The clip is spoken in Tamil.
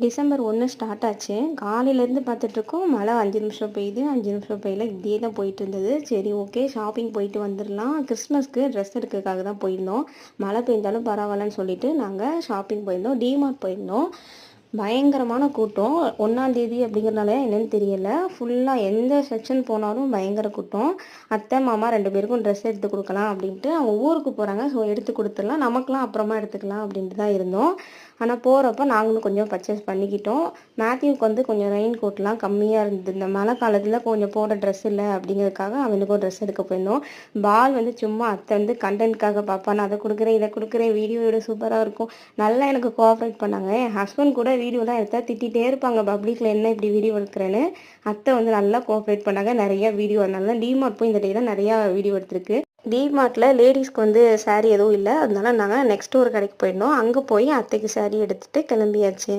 டிசம்பர் 1 ஸ்டார்ட் ஆச்சு. காலையிலேருந்து பார்த்துட்ருக்கோம். மழை 5 நிமிஷம் பெய்யுது, 5 நிமிஷம் பெய்யல. இப்படியே தான் போயிட்டு இருந்தது. சரி ஓகே ஷாப்பிங் போயிட்டு வந்துடலாம். கிறிஸ்மஸ்க்கு ட்ரெஸ் எடுக்கிறதுக்காக தான் போயிருந்தோம். மழை பெஞ்சாலும் பரவாயில்லன்னு சொல்லிட்டு நாங்கள் ஷாப்பிங் போயிருந்தோம். டிமார்ட் போயிருந்தோம். பயங்கரமான கூட்டம். 1ஆந்தேதி அப்படிங்கிறனால என்னன்னு தெரியல. ஃபுல்லாக எந்த செக்ஷன் போனாலும் பயங்கர கூட்டம். அத்தை, மாமா 2 பேருக்கும் ட்ரெஸ் எடுத்து கொடுக்கலாம் அப்படின்ட்டு அவங்க ஊருக்கு போகிறாங்க. ஸோ எடுத்து கொடுத்துடலாம். நமக்கெலாம் அப்புறமா எடுத்துக்கலாம் அப்படின்ட்டு தான் இருந்தோம். ஆனால் போகிறப்ப நாங்களும் கொஞ்சம் பர்ச்சேஸ் பண்ணிக்கிட்டோம். மேத்யூவுக்கு வந்து கொஞ்சம் ரெயின் கோட்லாம் கம்மியாக இருந்தது. இந்த மழை காலத்தில் கொஞ்சம் போட ட்ரெஸ் இல்லை அப்படிங்கிறதுக்காக அவனுக்கும் ட்ரெஸ் எடுக்க போயிருந்தோம். பால் வந்து சும்மா அத்தை வந்து கண்டென்ட்காக பார்ப்பா, நான் அதை கொடுக்குறேன் இதை கொடுக்குறேன், வீடியோ சூப்பராக இருக்கும். நல்லா எனக்கு கோஆப்ரேட் பண்ணாங்க. என் ஹஸ்பண்ட் கூட வீடியோலாம் எடுத்தா திட்டிகிட்டே இருப்பாங்க, பப்ளிக்கில் என்ன இப்படி வீடியோ எடுக்கிறேன்னு. அத்தை வந்து நல்லா கோஆப்ரேட் பண்ணாங்க. நிறையா வீடியோ, அதனால டிமார்ட் போய் இந்த டே தான் நிறையா வீடியோ எடுத்திருக்கு. டிமார்ட்டில் லேடிஸ்க்கு வந்து சாரீ எதுவும் இல்லை. அதனால நாங்கள் நெக்ஸ்ட் ஒரு கடைக்கு போயிருந்தோம். அங்கே போய் அத்தைக்கு சாரீ எடுத்துகிட்டு கிளம்பியாச்சு.